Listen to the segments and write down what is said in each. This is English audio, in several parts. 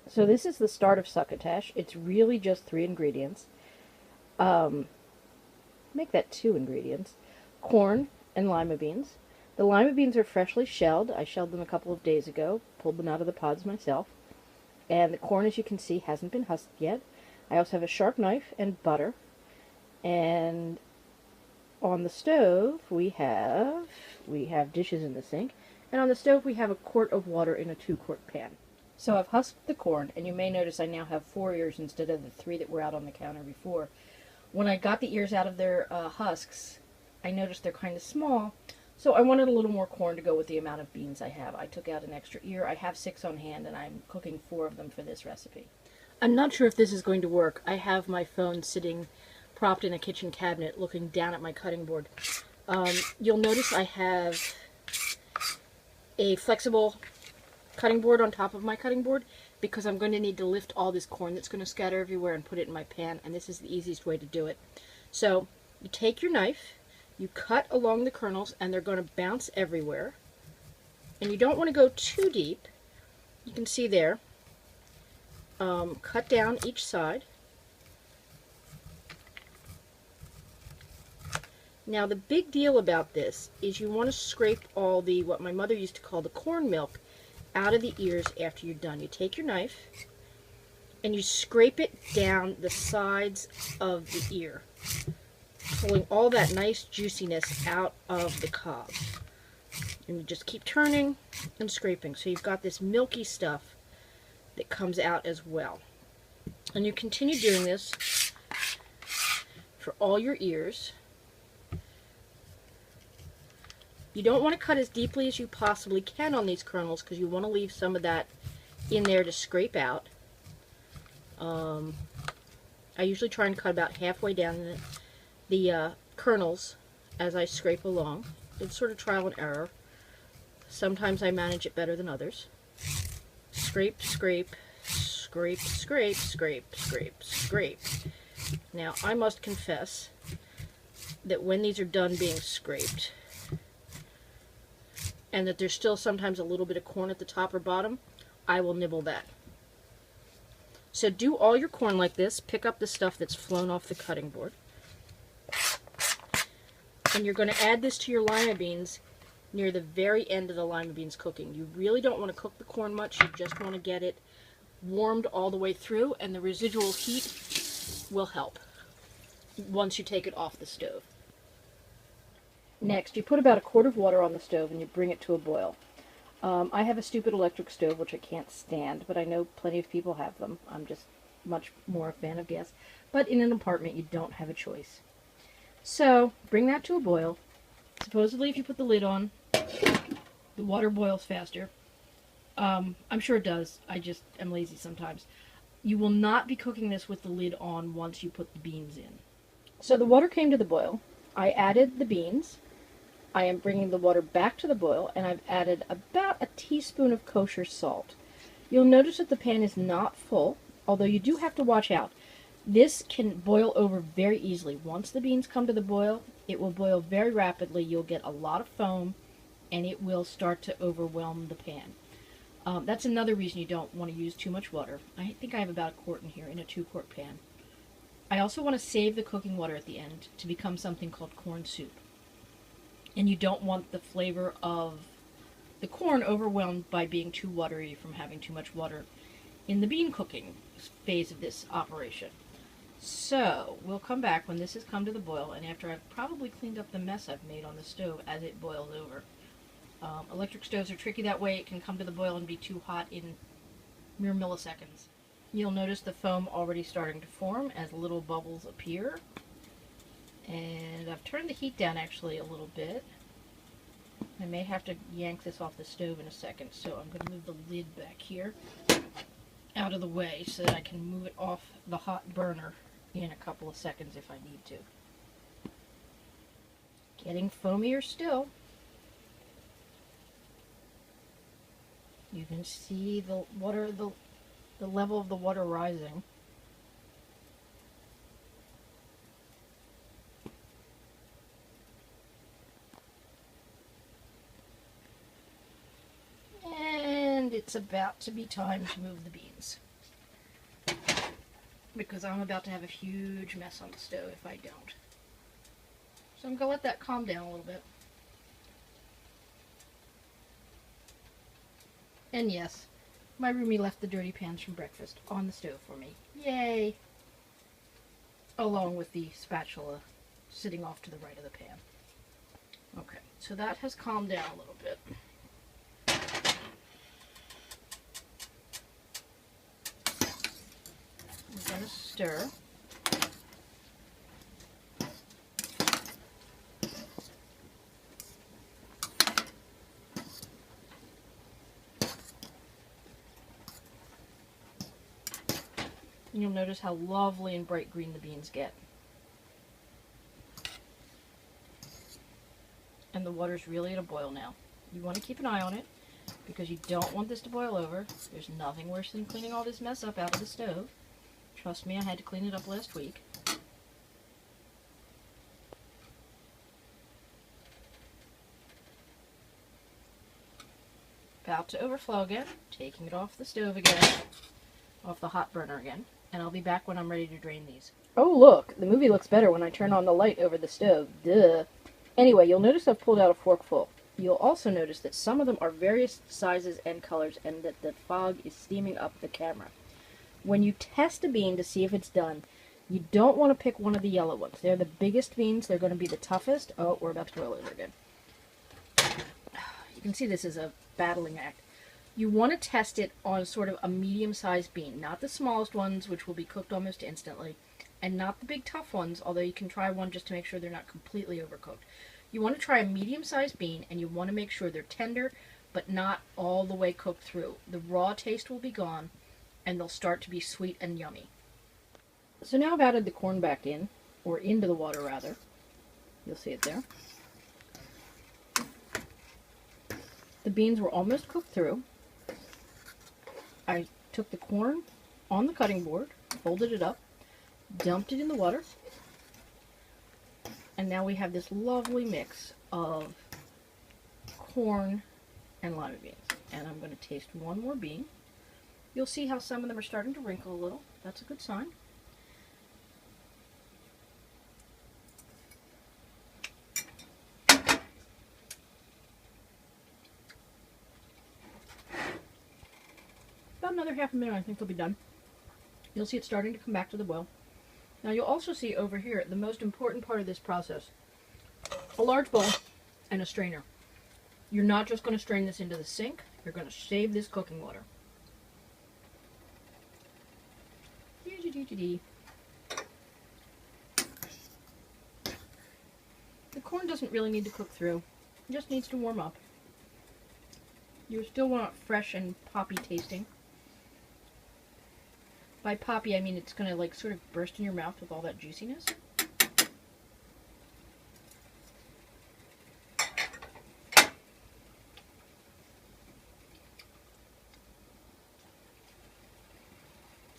So this is the start of succotash. It's really just 3 ingredients. Um, Make that 2 ingredients. Corn and lima beans. The lima beans are freshly shelled. I shelled them a couple of days ago, pulled them out of the pods myself. And the corn, as you can see, hasn't been husked yet. I also have a sharp knife and butter. And on the stove we have dishes in the sink. And on the stove we have a quart of water in a 2-quart pan. So I've husked the corn, and you may notice I now have 4 ears instead of the 3 that were out on the counter before. When I got the ears out of their husks, I noticed they're kind of small, so I wanted a little more corn to go with the amount of beans I have. I took out an extra ear. I have 6 on hand, and I'm cooking 4 of them for this recipe. I'm not sure if this is going to work. I have my phone sitting propped in a kitchen cabinet looking down at my cutting board. You'll notice I have a flexible cutting board on top of my cutting board because I'm going to need to lift all this corn that's going to scatter everywhere and put it in my pan, and this is the easiest way to do it. So you take your knife, you cut along the kernels, and they're going to bounce everywhere. And you don't want to go too deep. You can see there. Cut down each side. Now the big deal about this is you want to scrape all the, what my mother used to call the corn milk, out of the ears after you're done. You take your knife and you scrape it down the sides of the ear, pulling all that nice juiciness out of the cob. And you just keep turning and scraping. So you've got this milky stuff that comes out as well. And you continue doing this for all your ears. You don't want to cut as deeply as you possibly can on these kernels because you want to leave some of that in there to scrape out. I usually try and cut about halfway down the kernels as I scrape along. It's sort of trial and error. Sometimes I manage it better than others. Scrape, scrape, scrape, scrape, scrape, scrape, scrape. Now, I must confess that when these are done being scraped, and that there's still sometimes a little bit of corn at the top or bottom, I will nibble that. So do all your corn like this. Pick up the stuff that's flown off the cutting board. And you're going to add this to your lima beans near the very end of the lima beans cooking. You really don't want to cook the corn much. You just want to get it warmed all the way through, and the residual heat will help once you take it off the stove. Next, you put about a quart of water on the stove and you bring it to a boil. I have a stupid electric stove, which I can't stand, but I know plenty of people have them. I'm just much more a fan of gas. But in an apartment, you don't have a choice. So, bring that to a boil. Supposedly, if you put the lid on, the water boils faster. I'm sure it does. I just am lazy sometimes. You will not be cooking this with the lid on once you put the beans in. So the water came to the boil. I added the beans. I am bringing the water back to the boil, and I've added about a teaspoon of kosher salt. You'll notice that the pan is not full, although you do have to watch out. This can boil over very easily. Once the beans come to the boil, it will boil very rapidly. You'll get a lot of foam, and it will start to overwhelm the pan. That's another reason you don't want to use too much water. I think I have about a quart in here in a 2-quart pan. I also want to save the cooking water at the end to become something called corn soup. And you don't want the flavor of the corn overwhelmed by being too watery from having too much water in the bean cooking phase of this operation. So, we'll come back when this has come to the boil, and after I've probably cleaned up the mess I've made on the stove as it boils over. Electric stoves are tricky that way. It can come to the boil and be too hot in mere milliseconds. You'll notice the foam already starting to form as little bubbles appear. And I've turned the heat down actually a little bit. I may have to yank this off the stove in a second, so I'm going to move the lid back here out of the way so that I can move it off the hot burner in a couple of seconds if I need to. Getting foamier still. You can see the water, the level of the water rising. And it's about to be time to move the beans. because I'm about to have a huge mess on the stove if I don't. So I'm going to let that calm down a little bit. And yes, my roomie left the dirty pans from breakfast on the stove for me. Yay! Along with the spatula sitting off to the right of the pan. Okay, so that has calmed down a little bit. We're going to stir. And you'll notice how lovely and bright green the beans get. And the water's really at a boil now. You want to keep an eye on it because you don't want this to boil over. There's nothing worse than cleaning all this mess up out of the stove. Trust me, I had to clean it up last week. About to overflow again, taking it off the stove again, off the hot burner again, and I'll be back when I'm ready to drain these. Oh look, the movie looks better when I turn on the light over the stove. Duh. Anyway, you'll notice I've pulled out a forkful. You'll also notice that some of them are various sizes and colors and that the fog is steaming up the camera. When you test a bean to see if it's done, you don't want to pick one of the yellow ones. They're the biggest beans. They're going to be the toughest. Oh, we're about to boil over again. You can see this is a battling act. You want to test it on sort of a medium-sized bean, not the smallest ones, which will be cooked almost instantly, and not the big tough ones, although you can try one just to make sure they're not completely overcooked. You want to try a medium-sized bean, and you want to make sure they're tender, but not all the way cooked through. The raw taste will be gone, and they'll start to be sweet and yummy. So now I've added the corn back in, or into the water rather. You'll see it there. The beans were almost cooked through. I took the corn on the cutting board, folded it up, dumped it in the water, and now we have this lovely mix of corn and lima beans. And I'm going to taste one more bean. You'll see how some of them are starting to wrinkle a little. That's a good sign. About another half a minute, I think they'll be done. You'll see it starting to come back to the boil. Now you'll also see over here the most important part of this process. A large bowl and a strainer. You're not just going to strain this into the sink, you're going to save this cooking water. The corn doesn't really need to cook through, it just needs to warm up. You still want it fresh and poppy tasting. By poppy, I mean it's going to like sort of burst in your mouth with all that juiciness.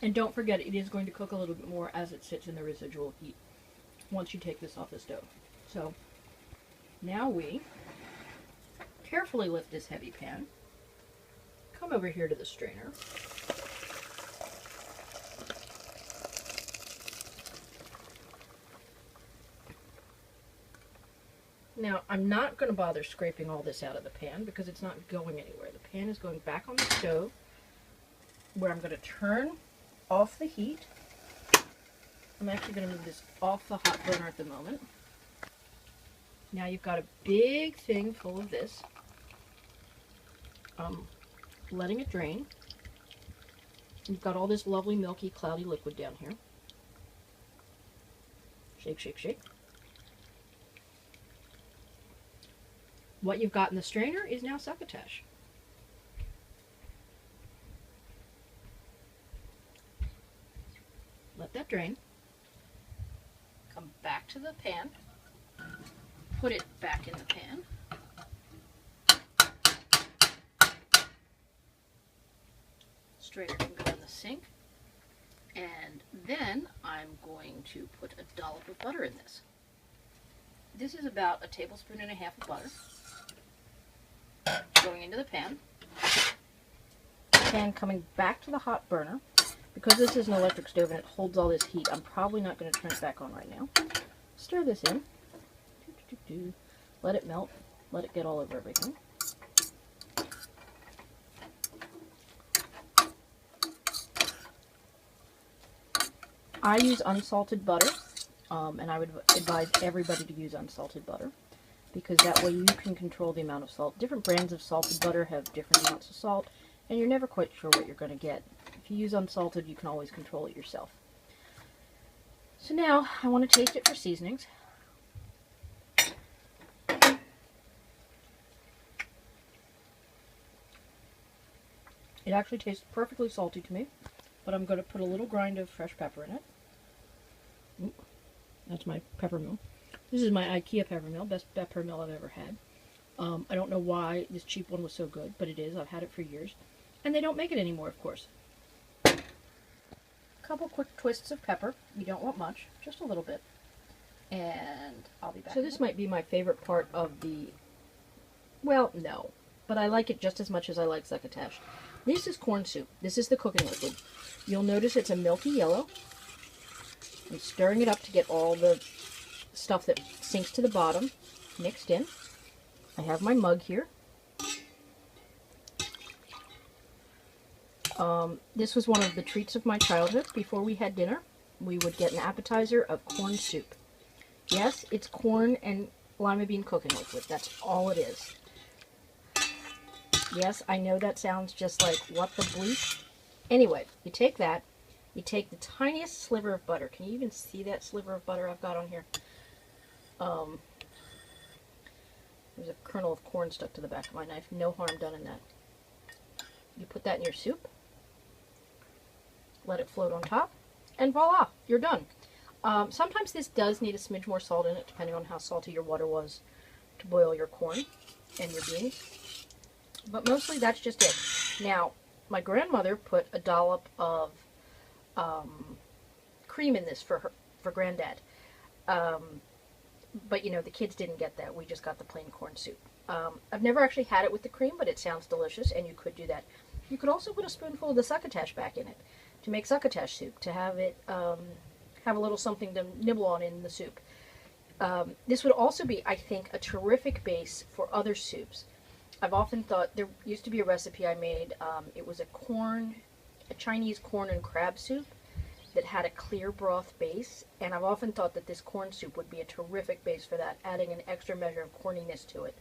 And don't forget, it is going to cook a little bit more as it sits in the residual heat once you take this off the stove. So now we carefully lift this heavy pan, come over here to the strainer, now I'm not going to bother scraping all this out of the pan because it's not going anywhere. The pan is going back on the stove where I'm going to turn off the heat. I'm actually going to move this off the hot burner at the moment. Now you've got a big thing full of this. Letting it drain. You've got all this lovely milky cloudy liquid down here. Shake, shake, shake. What you've got in the strainer is now succotash. Let that drain. Come back to the pan. Put it back in the pan. Strainer can go in the sink. And then I'm going to put a dollop of butter in this. This is about a tablespoon and a half of butter. Going into the pan. Pan coming back to the hot burner. Because this is an electric stove and it holds all this heat, I'm probably not going to turn it back on right now. Stir this in. Let it melt. Let it get all over everything. I use unsalted butter, and I would advise everybody to use unsalted butter, because that way you can control the amount of salt. Different brands of salted butter have different amounts of salt, and you're never quite sure what you're going to get. If you use unsalted, you can always control it yourself. So now, I want to taste it for seasonings. It actually tastes perfectly salty to me, but I'm going to put a little grind of fresh pepper in it. Ooh, that's my pepper mill. This is my IKEA pepper mill, best pepper mill I've ever had. I don't know why this cheap one was so good, but it is. I've had it for years. And they don't make it anymore, of course. A couple quick twists of pepper. You don't want much, just a little bit. And I'll be back. So this might be my favorite part of the... Well, no. But I like it just as much as I like succotash. This is corn soup. This is the cooking liquid. You'll notice it's a milky yellow. I'm stirring it up to get all the stuff that sinks to the bottom mixed in. I have my mug here. This was one of the treats of my childhood. Before we had dinner, we would get an appetizer of corn soup. Yes, it's corn and lima bean cooking liquid. That's all it is. Yes, I know that sounds just like, what the bleep? Anyway, you take that, you take the tiniest sliver of butter. Can you even see that sliver of butter I've got on here? There's a kernel of corn stuck to the back of my knife. No harm done in that. You put that in your soup, let it float on top, and voila, you're done. Sometimes this does need a smidge more salt in it, depending on how salty your water was to boil your corn and your beans. But mostly that's just it. Now, my grandmother put a dollop of cream in this for Granddad. But, you know, the kids didn't get that. We just got the plain corn soup. I've never actually had it with the cream, but it sounds delicious, and you could do that. You could also put a spoonful of the succotash back in it to make succotash soup, to have it have a little something to nibble on in the soup. This would also be, I think, a terrific base for other soups. I've often thought, there used to be a recipe I made, it was a Chinese corn and crab soup that had a clear broth base, and I've often thought that this corn soup would be a terrific base for that, adding an extra measure of corniness to it.